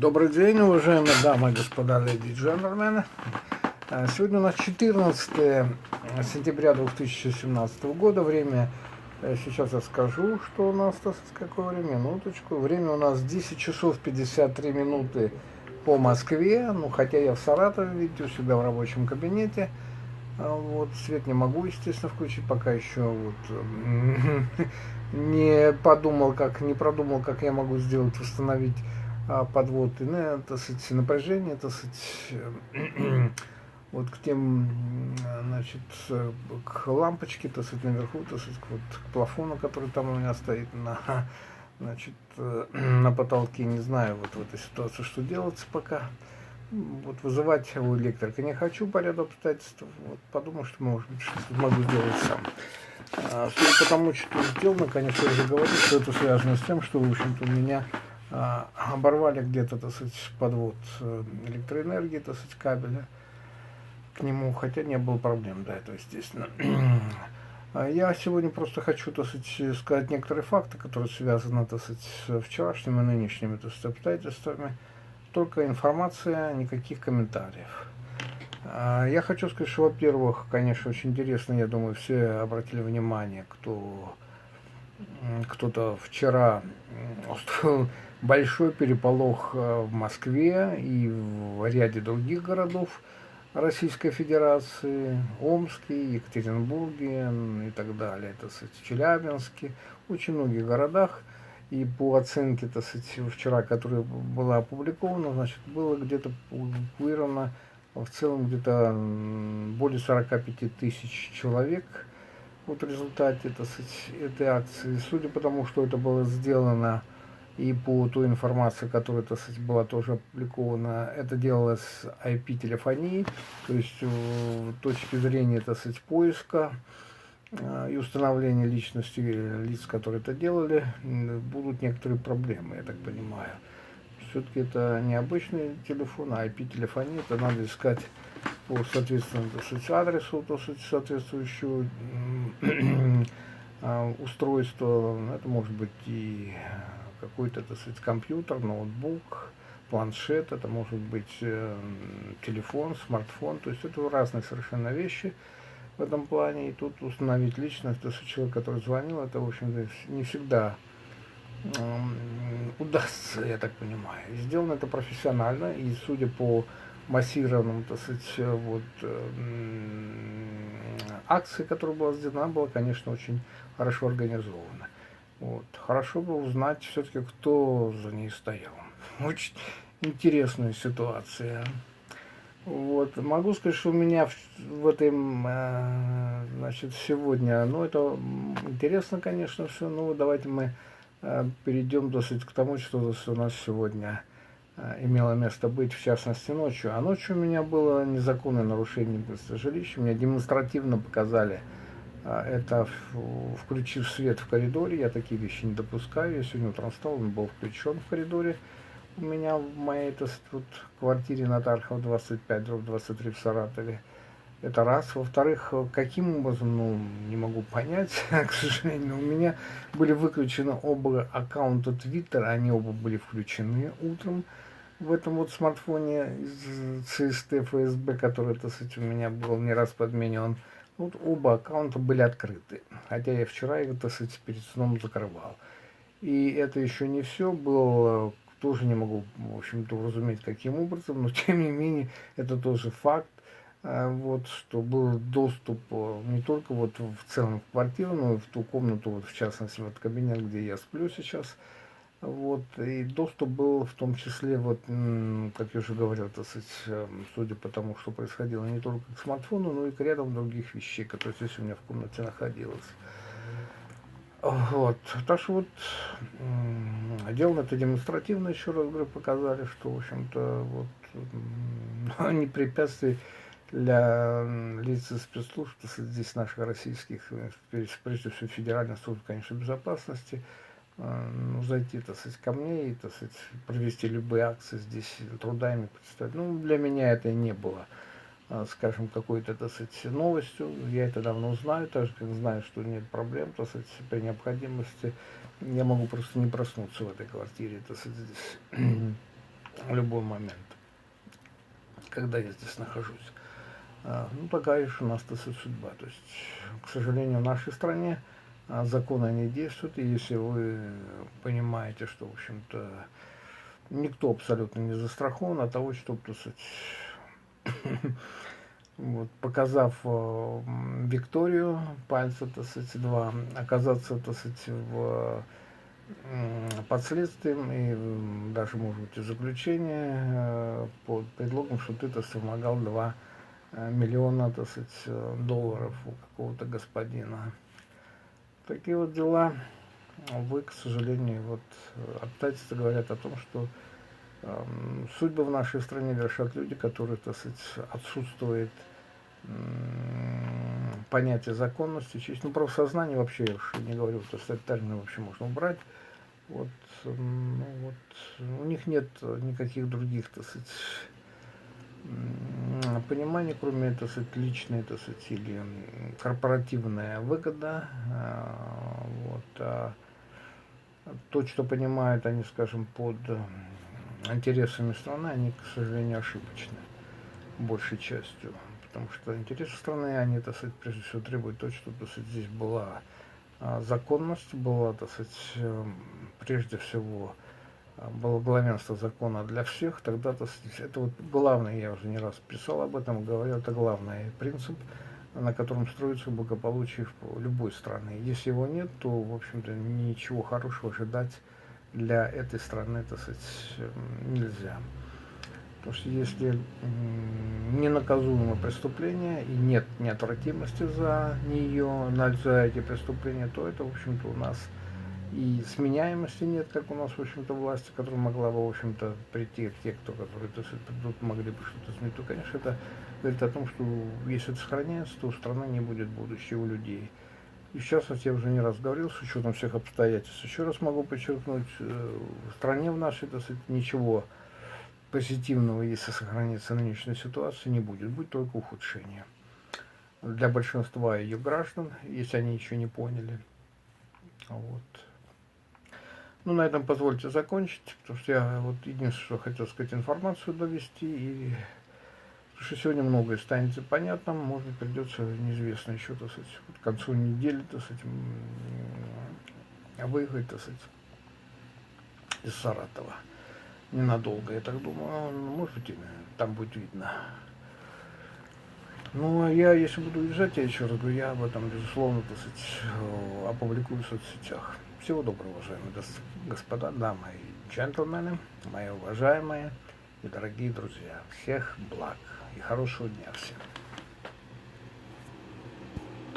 Добрый день, уважаемые дамы и господа, леди и джентльмены. Сегодня у нас 14 сентября 2017 года. Время, сейчас я скажу, что у нас, какое время, минуточку. Время у нас 10 часов 53 минуты по Москве. Ну, хотя я в Саратове, видите, всегда в рабочем кабинете. Вот, свет не могу, естественно, включить, пока еще не продумал, как я могу сделать, восстановить подвод и напряжение, вот к тем, значит, к лампочке, наверху, вот, к плафону, который там у меня стоит значит, на потолке. Не знаю вот в этой ситуации, что делать пока. Вот вызывать у электрика не хочу по ряду обстоятельств. Вот подумал, что, может быть, что-то могу сделать сам. Судя по тому, что сделано, конечно, я уже говорю, что это связано с тем, что, в общем-то, у меня оборвали где-то, подвод электроэнергии, кабеля к нему, хотя не было проблем, да, это естественно. Я сегодня просто хочу, сказать некоторые факты, которые связаны, с вчерашними и нынешними, обстоятельствами. Только информация, никаких комментариев. Я хочу сказать, что, во-первых, конечно, очень интересно, я думаю, все обратили внимание, кто-то вчера устроил большой переполох в Москве и в ряде других городов Российской Федерации, Омске, Екатеринбурге и так далее, Челябинске, очень многих городах. И по оценке, вчера, которая была опубликована, значит, было где-то эвакуировано в целом где-то более 45 тысяч человек вот в результате, этой акции. Судя по тому, что это было сделано, и по той информации, которая, была тоже опубликована, это делалось с IP-телефонией, то есть с точки зрения, поиска и установления личности лиц, которые это делали, будут некоторые проблемы, я так понимаю. Все-таки это не обычный телефон, а IP-телефония, это надо искать по, соответственно, адресу, соответствующего устройства. Это может быть и какой-то, компьютер, ноутбук, планшет, это может быть телефон, смартфон, то есть это разные совершенно вещи в этом плане. И тут установить личность, человек, который звонил, это, в общем-то, не всегда удастся, я так понимаю. И сделано это профессионально, и судя по массированным, акции, которая была сделана, она была, конечно, очень хорошо организована. Вот. Хорошо бы узнать все-таки, кто за ней стоял. Очень интересная ситуация. Вот. Могу сказать, что у меня в этом, значит, сегодня, ну, это интересно, конечно, все, но давайте мы перейдем, к тому, что у нас сегодня имело место быть, в частности, ночью. А ночью у меня было незаконное нарушение жилища. Мне демонстративно показали это, включив свет в коридоре. Я такие вещи не допускаю. Я сегодня утром встал, он был включен в коридоре. У меня в моей квартире на Тархов 25/23 в Саратове. Это раз. Во-вторых, каким образом, ну, не могу понять, к сожалению, у меня были выключены оба аккаунта Twitter, они оба были включены утром в этом вот смартфоне из ЦСТ ФСБ, который, у меня был не раз подменен. Вот оба аккаунта были открыты, хотя я вчера их, перед сном закрывал. И это еще не все было, тоже не могу, в общем-то, уразуметь, каким образом, но тем не менее, это тоже факт. Вот, что был доступ не только вот в целом в квартиру, но и в ту комнату, вот в частности, вот кабинет, где я сплю сейчас. Вот, и доступ был в том числе, вот, как я уже говорил, судя по тому, что происходило, не только к смартфону, но и к рядам других вещей, которые здесь у меня в комнате находилось. Вот, так что вот, дело это демонстративно, еще раз говорю, показали, что, в общем-то, вот, не препятствий для лиц и спецслужб, здесь наших российских, прежде всего Федеральной службы, конечно, безопасности, зайти, ко мне и, провести любые акции здесь, трудами представить. Ну, для меня это не было, скажем, какой-то, новостью. Я это давно знаю, так же, как знаю, что нет проблем, при необходимости я могу просто не проснуться в этой квартире, здесь. в любой момент, когда я здесь нахожусь. Ну, такая же у нас, так сказать, судьба. То есть, к сожалению, в нашей стране законы не действуют, и если вы понимаете, что, в общем-то, никто абсолютно не застрахован от того, чтобы, так сказать, вот, показав Викторию, пальца, так сказать, два, оказаться, так сказать, под следствием и даже, может быть, и заключение под предлогом, что ты, так сказать, вымогал 2 миллиона, так сказать, долларов у какого-то господина. Такие вот дела. Увы, к сожалению, вот обстоятельства говорят о том, что судьбы в нашей стране вершат люди, которые, так сказать, отсутствует понятие законности, честь. Ну, правосознание вообще, я уж не говорю, то есть термины вообще можно убрать. Вот, ну, вот, у них нет никаких других, так сказать, пониманий, кроме, так сказать, личной, так сказать, или корпоративная выгода. Вот, то, что понимают они, скажем, под интересами страны, они, к сожалению, ошибочны большей частью. Потому что интересы страны, они, так сказать, прежде всего требуют то, чтобы, так сказать, здесь была законность, была, так сказать, прежде всего было главенство закона для всех, тогда, так сказать, это вот главный, я уже не раз писал об этом, говорил, это главный принцип, на котором строится благополучие любой страны. Если его нет, то, в общем-то, ничего хорошего ожидать для этой страны, так сказать, нельзя. Потому что если ненаказуемо преступление и нет неотвратимости за нее, за эти преступления, то это, в общем-то, у нас и сменяемости нет, как у нас, в общем-то, власти, которая могла бы, в общем-то, прийти, те, кто, которые, так сказать, придут, могли бы что-то сменить, то, конечно, это говорит о том, что если это сохраняется, то у страны не будет будущего у людей. И в частности, я уже не раз говорил, с учетом всех обстоятельств, еще раз могу подчеркнуть, в стране в нашей, так сказать, ничего позитивного, если сохранится нынешняя ситуация, не будет, будет только ухудшение. Для большинства ее граждан, если они еще не поняли. Вот. Ну, на этом позвольте закончить, потому что я вот единственное, что хотел сказать, информацию довести, и потому что сегодня многое станет понятным, может быть, придется, неизвестно еще, так сказать, вот к концу недели, так сказать, выехать, так сказать, из Саратова. Ненадолго, я так думаю, может быть, там будет видно. Ну, а я, если буду уезжать, я еще раз говорю, я об этом, безусловно, так сказать, опубликую в соцсетях. Всего доброго, уважаемые господа, дамы и джентльмены, мои уважаемые и дорогие друзья. Всех благ и хорошего дня всем.